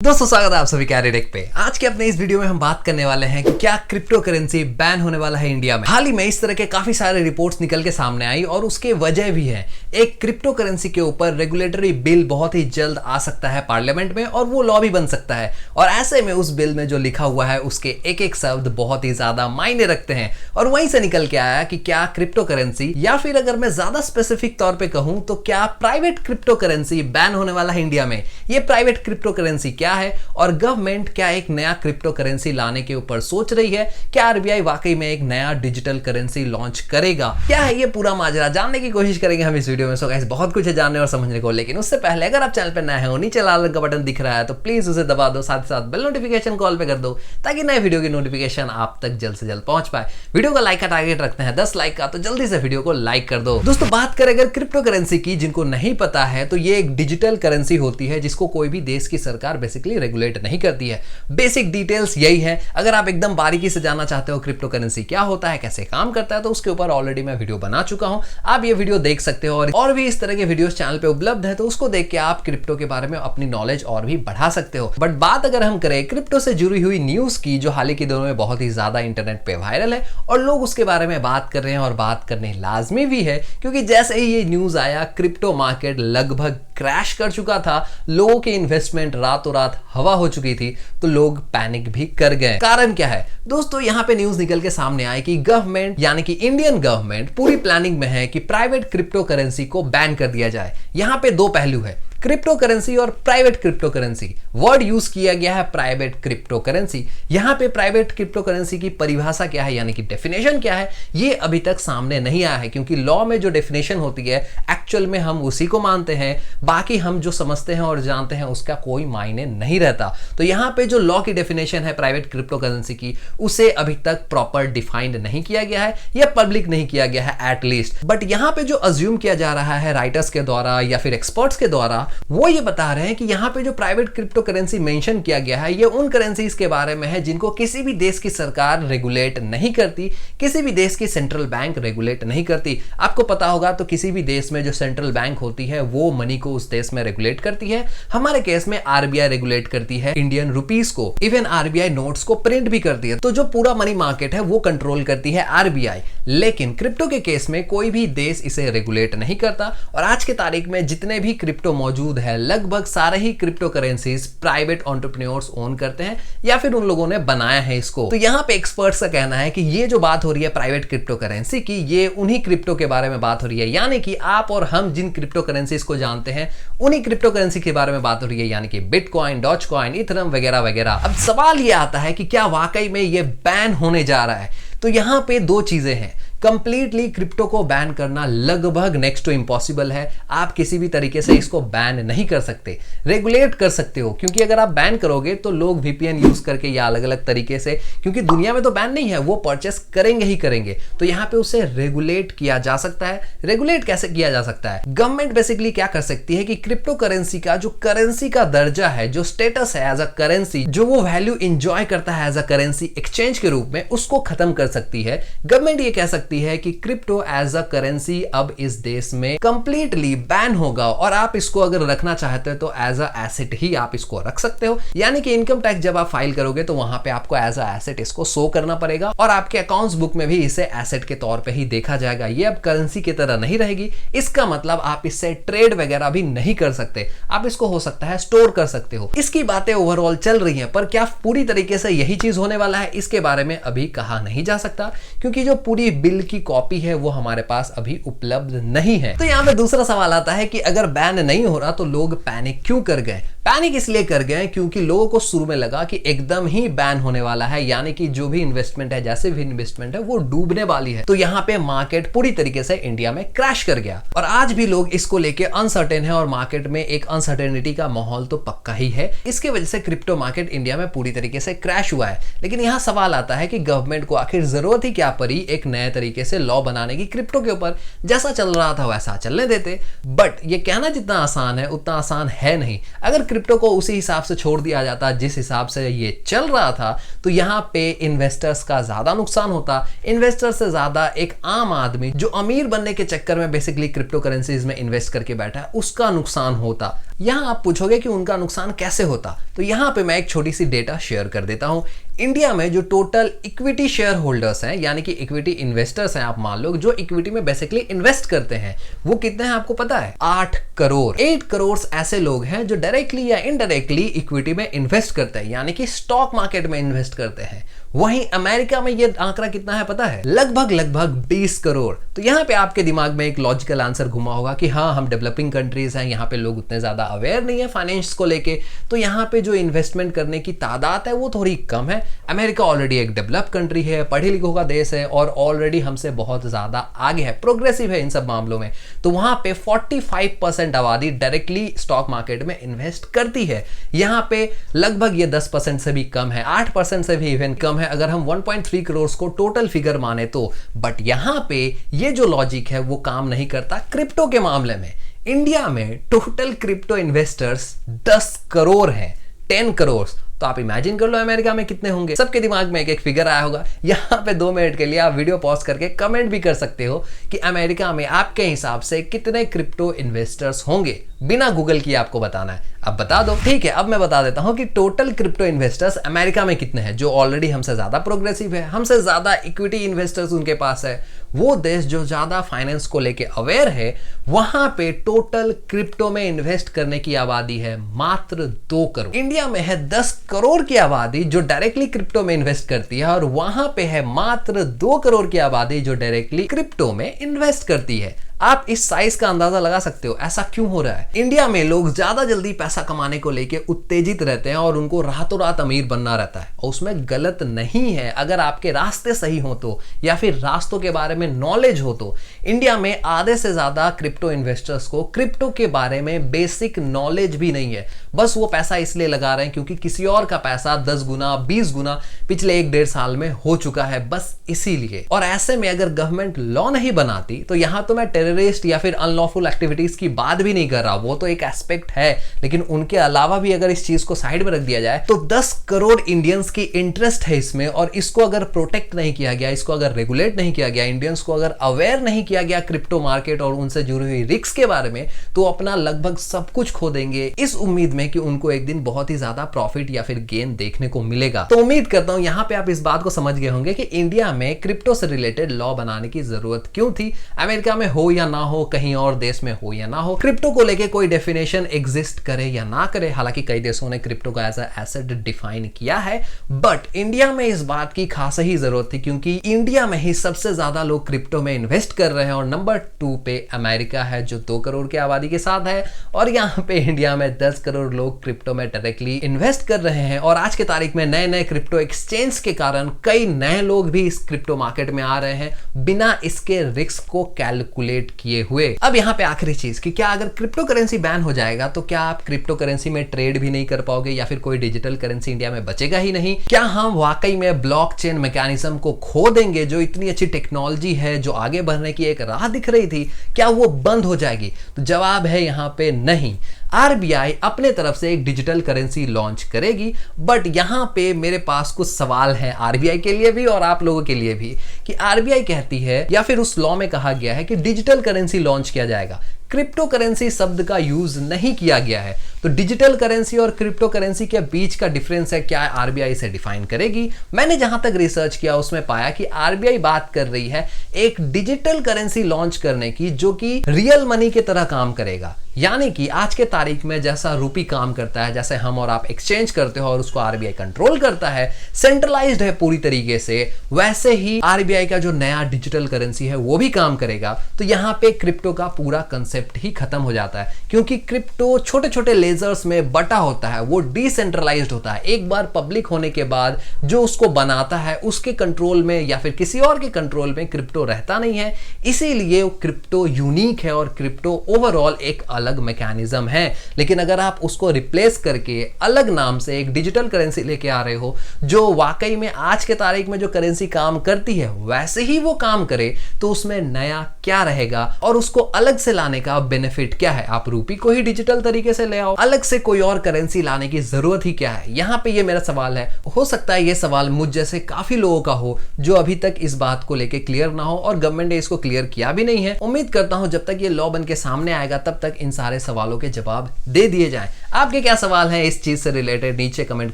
दोस्तों स्वागत है आप सभी कैरी टेक पे। आज के अपने इस वीडियो में हम बात करने वाले हैं कि क्या क्रिप्टो करेंसी बैन होने वाला है इंडिया में। हाल ही में इस तरह के काफी सारे रिपोर्ट्स निकल के सामने आई और उसके वजह भी है। एक क्रिप्टो करेंसी के ऊपर रेगुलेटरी बिल बहुत ही जल्द आ सकता है पार्लियामेंट में और वो लॉ भी बन सकता है। और ऐसे में उस बिल में जो लिखा हुआ है उसके एक एक शब्द बहुत ही ज्यादा मायने रखते हैं। और वहीं से निकल के आया कि क्या क्रिप्टो करेंसी या फिर अगर मैं ज्यादा स्पेसिफिक तौर पर कहूं तो क्या प्राइवेट क्रिप्टो करेंसी बैन होने वाला है इंडिया में। ये प्राइवेट क्रिप्टो करेंसी क्या है और गवर्नमेंट क्या एक नया क्रिप्टो करेंसी लाने के ऊपर सोच रही है। क्या आरबीआई वाकई में एक नया डिजिटल करेंसी लॉन्च करेगा। क्या है ये पूरा माजरा, जानने की कोशिश करेंगे हम इस वीडियो में। सो गाइस बहुत कुछ है जानने और समझने को, लेकिन उससे पहले अगर आप चैनल पर नए हैं, नीचे लाल रंग का बटन दिख रहा है तो प्लीज उसे दबा दो, साथ ही साथ बेल नोटिफिकेशन कॉल पे कर दो ताकि नए वीडियो की नोटिफिकेशन आप तक जल्द से जल्द पहुंच पाए। वीडियो का लाइक का टारगेट रखते हैं 10 लाइक का, तो जल्दी से वीडियो को लाइक कर दो। दोस्तों बात करें अगर क्रिप्टो करेंसी की, जिनको नहीं पता है तो ये एक डिजिटल करेंसी होती है जिसको कोई भी देश की सरकार बेसिकली रेगुलेट नहीं करती है। बेसिक डिटेल्स यही है। अगर आप एकदम बारीकी से जानना चाहते हो क्रिप्टो करेंसी क्या होता है, कैसे काम करता है, तो उसके ऊपर ऑलरेडी मैं वीडियो बना चुका हूं, आप ये वीडियो देख सकते हो। और भी इस तरह के वीडियोस चैनल पे उपलब्ध है, तो उसको देख के आप क्रिप्टो के बारे में अपनी नॉलेज और भी बढ़ा सकते हो। बट बात अगर हम करें क्रिप्टो से जुड़ी हुई न्यूज की, जो हाल ही के दिनों में बहुत ही ज्यादा इंटरनेट पे वायरल है और लोग उसके बारे में बात कर रहे हैं और बात करने लाजमी भी है, क्योंकि जैसे ही ये न्यूज आया क्रिप्टो मार्केट लगभग क्रैश कर चुका था। लोगों की इन्वेस्टमेंट रातों रात हवा हो चुकी थी, तो लोग पैनिक भी कर गए। कारण क्या है दोस्तों, यहां पे न्यूज निकल के सामने आए कि गवर्नमेंट यानी कि इंडियन गवर्नमेंट पूरी प्लानिंग में है कि प्राइवेट क्रिप्टो करेंसी को बैन कर दिया जाए। यहां पे दो पहलू है, क्रिप्टो करेंसी और private crypto currency. Word use किया गया है प्राइवेट क्रिप्टो करेंसी। यहां पे प्राइवेट क्रिप्टो करेंसी की परिभाषा क्या है यानी कि डेफिनेशन क्या है, ये अभी तक सामने नहीं आया है, क्योंकि लॉ में जो डेफिनेशन होती है एक्चुअल में हम उसी को मानते हैं, बाकी हम जो समझते हैं और जानते हैं उसका कोई मायने नहीं रहता। तो यहां पे जो लॉ की डेफिनेशन है प्राइवेट क्रिप्टो करेंसी की, उसे अभी तक प्रॉपर डिफाइंड नहीं किया गया है या पब्लिक नहीं किया गया है एटलीस्ट। बट यहां पे जो अज्यूम किया जा रहा है राइटर्स के द्वारा या फिर एक्सपर्ट्स के द्वारा, वो ये बता रहे हैं कि यहां पे जो प्राइवेट क्रिप्टो करेंसी मेंशन किया गया है ये उन करेंसीज के बारे में है जिनको किसी भी देश की सरकार रेगुलेट नहीं करती, किसी भी देश की सेंट्रल बैंक रेगुलेट नहीं करती। आपको पता होगा तो किसी भी देश में जो सेंट्रल बैंक होती है वो मनी को उस देश में रेगुलेट करती है। हमारे केस में आरबीआई रेगुलेट करती है इंडियन रुपीस को, इवन आरबीआई नोट्स को प्रिंट भी करती है। तो जो पूरा मनी मार्केट है वो कंट्रोल करती है आरबीआई। लेकिन क्रिप्टो के केस में कोई भी देश इसे रेगुलेट नहीं करता और आज के तारीख में जितने भी क्रिप्टो मौजूद है लगभग सारे ही crypto currencies private entrepreneurs own करते हैं या फिर उन लोगों ने बनाया है इसको। तो यहां पे एक्सपर्ट्स का कहना है कि ये जो बात हो रही है प्राइवेट क्रिप्टो करेंसी की, ये उन्हीं क्रिप्टो के बारे में बात हो रही है, यानी कि आप और हम जिन क्रिप्टो करेंसीज को जानते हैं उन्हीं क्रिप्टो करेंसी के बारे में बात हो रही है, यानी कि बिटकॉइन, डॉजकॉइन, इथेरियम वगैरह वगैरह। अब सवाल ये आता है कि क्या वाकई में ये बैन होने जा रहा है। तो यहां पे दो चीजें हैं, कंप्लीटली क्रिप्टो को बैन करना लगभग नेक्स्ट टू इम्पॉसिबल है। आप किसी भी तरीके से इसको बैन नहीं कर सकते, रेगुलेट कर सकते हो, क्योंकि अगर आप बैन करोगे तो लोग वीपीएन यूज करके या अलग अलग तरीके से, क्योंकि दुनिया में तो बैन नहीं है, वो परचेस करेंगे ही करेंगे। तो यहां पे उसे रेगुलेट किया जा सकता है। रेगुलेट कैसे किया जा सकता है, गवर्नमेंट बेसिकली क्या कर सकती है कि क्रिप्टो करेंसी का जो करेंसी का दर्जा है, जो स्टेटस है एज अ करेंसी, जो वो वैल्यू इंजॉय करता है एज अ करेंसी एक्सचेंज के रूप में, उसको खत्म कर सकती है। गवर्नमेंट ये कह सकती है कि क्रिप्टो एज अ करेंसी अब इस देश में कंप्लीटली बैन होगा और आप इसको अगर रखना चाहते हो तो एज अ एसेट ही आप इसको रख सकते हो। यानी कि इनकम टैक्स जब आप फाइल करोगे तो वहां पे आपको एज अ एसेट इसको शो करना पड़ेगा और आपके अकाउंट्स बुक में भी इसे एसेट के तौर पे ही देखा जाएगा। ये अब करेंसी की तरह नहीं रहेगी। इसका मतलब आप इससे ट्रेड वगैरह भी नहीं कर सकते, आप इसको हो सकता है स्टोर कर सकते हो। इसकी बातें ओवरऑल चल रही हैं, पर क्या पूरी तरीके से यही चीज होने वाला है इसके बारे में अभी कहा नहीं जा सकता, क्योंकि जो पूरी बिल की कॉपी है वो हमारे पास अभी उपलब्ध नहीं है। तो यहां पे दूसरा सवाल आता है कि अगर बैन नहीं हो रहा तो लोग पैनिक क्यों कर गए। पैनिक इसलिए कर गए क्योंकि लोगों को शुरू में लगा कि एकदम ही बैन होने वाला है, यानी कि जो भी इन्वेस्टमेंट है, जैसे भी इन्वेस्टमेंट है, वो डूबने वाली है। तो यहां पे मार्केट पूरी तरीके से इंडिया में क्रैश कर गया और आज भी लोग इसको लेके अनसर्टेन है और मार्केट में एक अनसर्टेनिटी का माहौल तो पक्का ही है। इसके वजह से क्रिप्टो मार्केट इंडिया में पूरी तरीके से क्रैश हुआ है। लेकिन यहां सवाल आता है कि गवर्नमेंट को आखिर जरूरत ही क्या पड़ी एक नए तरीके से लॉ बनाने की क्रिप्टो के ऊपर। जैसा चल रहा था वैसा चलने देते। बट ये कहना जितना आसान है उतना आसान है नहीं। अगर क्रिप्टो को उसी हिसाब से छोड़ दिया जाता जिस हिसाब से ये चल रहा था, तो यहां पे इन्वेस्टर्स का ज्यादा नुकसान होता। इन्वेस्टर से ज्यादा एक आम आदमी जो अमीर बनने के चक्कर में बेसिकली क्रिप्टो करेंसीज में इन्वेस्ट करके बैठा है, उसका नुकसान होता। यहाँ आप पूछोगे कि उनका नुकसान कैसे होता, तो यहाँ पे मैं एक छोटी सी डेटा शेयर कर देता हूँ। इंडिया में जो टोटल इक्विटी शेयर होल्डर्स हैं, यानी कि इक्विटी इन्वेस्टर्स हैं, आप मान लो जो इक्विटी में बेसिकली इन्वेस्ट करते हैं, वो कितने हैं आपको पता है? 8 करोड़। 8 करोड़ ऐसे लोग हैं जो डायरेक्टली या इनडायरेक्टली इक्विटी में इन्वेस्ट करते हैं, यानी कि स्टॉक मार्केट में इन्वेस्ट करते हैं। वहीं अमेरिका में ये आंकड़ा कितना है पता है? लगभग 20 करोड़। तो यहाँ पे आपके दिमाग में एक लॉजिकल आंसर घुमा होगा कि हाँ, हम डेवलपिंग कंट्रीज हैं, यहाँ पे लोग उतने ज्यादा अवेयर नहीं है फाइनेंस को लेके, तो यहाँ पे जो इन्वेस्टमेंट करने की तादाद है वो थोड़ी कम है। अमेरिका ऑलरेडी एक डेवलप कंट्री है, पढ़े लिखों का देश है और ऑलरेडी हमसे बहुत ज्यादा आगे है, प्रोग्रेसिव है इन सब मामलों में। तो वहां पे 45% आबादी डायरेक्टली स्टॉक मार्केट में इन्वेस्ट करती है। यहाँ पे लगभग ये 10% से भी कम है, 8% से भी इवन कम है अगर हम 1.3 करोड़ को टोटल फिगर माने तो। बट यहां पे ये जो लॉजिक है वो काम नहीं करता क्रिप्टो के मामले में। इंडिया में टोटल क्रिप्टो इन्वेस्टर्स 10 करोड़ हैं, 10 करोड़। तो आप इमेजिन कर लो अमेरिका में कितने होंगे। सबके दिमाग में एक फिगर आया होगा। यहाँ पे 2 मिनट के लिए आप वीडियो पॉज करके कमेंट भी कर सकते हो कि अमेरिका में आपके हिसाब से कितने क्रिप्टो इन्वेस्टर्स होंगे। बिना गूगल किए आपको बताना है, अब बता दो। ठीक है, अब मैं बता देता हूं कि टोटल क्रिप्टो इन्वेस्टर्स अमेरिका में कितने हैं, जो ऑलरेडी हमसे ज्यादा प्रोग्रेसिव है, हमसे ज्यादा इक्विटी इन्वेस्टर्स उनके पास है। वो देश जो ज्यादा फाइनेंस को लेके अवेयर है, वहां पे टोटल क्रिप्टो में इन्वेस्ट करने की आबादी है मात्र 2 करोड़। इंडिया में है 10 करोड़ की आबादी जो डायरेक्टली क्रिप्टो में इन्वेस्ट करती है, और वहां पे है मात्र 2 करोड़ की आबादी जो डायरेक्टली क्रिप्टो में इन्वेस्ट करती है। आप इस साइज का अंदाजा लगा सकते हो ऐसा क्यों हो रहा है। इंडिया में लोग ज्यादा जल्दी पैसा कमाने को लेके उत्तेजित रहते हैं और उनको रातों रात अमीर बनना रहता है, और उसमें गलत नहीं है अगर आपके रास्ते सही हो तो, या फिर रास्तों के बारे में नॉलेज हो तो। इंडिया में आधे से ज्यादा क्रिप्टो इन्वेस्टर्स को क्रिप्टो के बारे में बेसिक नॉलेज भी नहीं है। बस वो पैसा इसलिए लगा रहे हैं क्योंकि किसी और का पैसा 10 गुना 20 गुना पिछले 1-1.5 साल में हो चुका है, बस इसीलिए। और ऐसे में अगर गवर्नमेंट लॉ नहीं बनाती, तो यहां तो मैं टेररिस्ट या फिर अनलॉफुल एक्टिविटीज की बात भी नहीं कर रहा, वो तो एक एस्पेक्ट है, लेकिन उनके अलावा भी अगर इस चीज को साइड में रख दिया जाए तो 10 करोड़ इंडियंस की इंटरेस्ट है इसमें, और इसको अगर प्रोटेक्ट नहीं किया गया, इसको अगर रेगुलेट नहीं किया गया, इंडियंस को अगर अवेयर नहीं किया गया क्रिप्टो मार्केट और उनसे जुड़ी हुई रिस्क के बारे में, तो अपना लगभग सब कुछ खो देंगे इस उम्मीद में कि उनको एक दिन बहुत ही ज्यादा प्रॉफिट या फिर गेन देखने को मिलेगा। तो उम्मीद करता हूं यहां पे आप इस बात को समझ गए होंगे कि इंडिया में क्रिप्टो से रिलेटेड लॉ बनाने की जरूरत क्यों थी। अमेरिका में हो या ना हो, कहीं और देश में हो या ना हो, क्रिप्टो को लेके कोई डेफिनेशन एग्जिस्ट करे या ना करे, हालांकि कई देशों ने क्रिप्टो को एज अ एसेट डिफाइन किया है, बट इंडिया में इस बात की खास ही जरूरत थी क्योंकि इंडिया में ही सबसे ज्यादा लोग क्रिप्टो में इन्वेस्ट कर रहे हैं, और नंबर 2 पे अमेरिका है जो 2 करोड़ की आबादी के साथ है, और यहाँ पे इंडिया में 10 करोड़ लोग क्रिप्टो में डायरेक्टली इन्वेस्ट कर रहे हैं। और आज के तारीख में नए नए क्रिप्टो एक्सचेंज के कारण कई नए लोग भी इस क्रिप्टो मार्केट में आ रहे हैं बिना इसके रिस्क को कैलकुलेट किए हुए। अब यहाँ पे आखिरी चीज कि क्या अगर क्रिप्टो करेंसी बैन हो जाएगा तो क्या आप क्रिप्टो करेंसी में ट्रेड भी नहीं कर पाओगे, या फिर कोई डिजिटल करेंसी इंडिया में बचेगा ही नहीं? क्या हम वाकई में ब्लॉकचेन मैकेनिज्म को खो देंगे? जो इतनी अच्छी टेक्नोलॉजी है, जो आगे बढ़ने की एक राह दिख रही थी, क्या वो बंद हो जाएगी? तो जवाब है यहाँ पे नहीं। आरबीआई अपने तरफ से एक डिजिटल करेंसी लॉन्च करेगी, बट यहां पे मेरे पास कुछ सवाल हैं आरबीआई के लिए भी और आप लोगों के लिए भी, कि आरबीआई कहती है या फिर उस लॉ में कहा गया है कि डिजिटल करेंसी लॉन्च किया जाएगा, क्रिप्टो करेंसी शब्द का यूज नहीं किया गया है। तो डिजिटल करेंसी और क्रिप्टो करेंसी के बीच का डिफरेंस है, क्या आरबीआई से डिफाइन करेगी? मैंने जहां तक रिसर्च किया उसमें पाया कि आरबीआई बात कर रही है एक डिजिटल करेंसी लॉन्च करने की जो कि रियल मनी की तरह काम करेगा, यानी कि आज के तारीख में जैसा रूपी काम करता है, जैसे हम और आप एक्सचेंज करते हो और उसको आरबीआई कंट्रोल करता है, सेंट्रलाइज्ड है पूरी तरीके से, वैसे ही आरबीआई का जो नया डिजिटल करेंसी है वो भी काम करेगा। तो यहाँ पे क्रिप्टो का पूरा कंसेप्ट ही खत्म हो जाता है, क्योंकि क्रिप्टो छोटे छोटे लेजर्स में बटा होता है, वो डिसेंट्रलाइज्ड होता है। एक बार पब्लिक होने के बाद जो उसको बनाता है उसके कंट्रोल में या फिर किसी और के कंट्रोल में क्रिप्टो रहता नहीं है, इसीलिए क्रिप्टो यूनिक है और क्रिप्टो ओवरऑल एक अलग मैकेनिज्म है। लेकिन अगर आप उसको रिप्लेस करके अलग नाम से एक डिजिटल करेंसी लेके आ रहे हो जो वाकई में आज के तारीख में जो करेंसी काम करती है वैसे ही वो काम करे, तो उसमें नया क्या रहेगा और उसको अलग से लाने का बेनिफिट क्या है? आप रूपी को ही डिजिटल तरीके से ले आओ, अलग से कोई और करेंसी लाने की जरूरत ही क्या है? यहाँ पे ये मेरा सवाल है। हो सकता है ये सवाल मुझ जैसे काफी लोगों का हो जो अभी तक इस बात को लेके क्लियर ना हो और गवर्नमेंट ने इसको क्लियर किया भी नहीं है। उम्मीद करता हूं जब तक ये लॉ बन के सामने आएगा तब तक इन सारे सवालों के जवाब दे दिए जाएं। आपके क्या सवाल हैं इस चीज से रिलेटेड नीचे कमेंट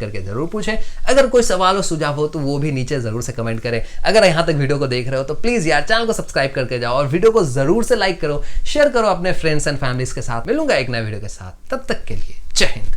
करके जरूर पूछें। अगर कोई सवाल और सुझाव हो तो वो भी नीचे जरूर से कमेंट करें। अगर यहां तक वीडियो को देख रहे हो तो प्लीज यार चैनल को सब्सक्राइब करके जाओ और वीडियो को जरूर से लाइक करो, शेयर करो अपने फ्रेंड्स एंड फैमिलीज के साथ। मिलूंगा एक नए वीडियो के साथ, तब तक के लिए जय हिंद।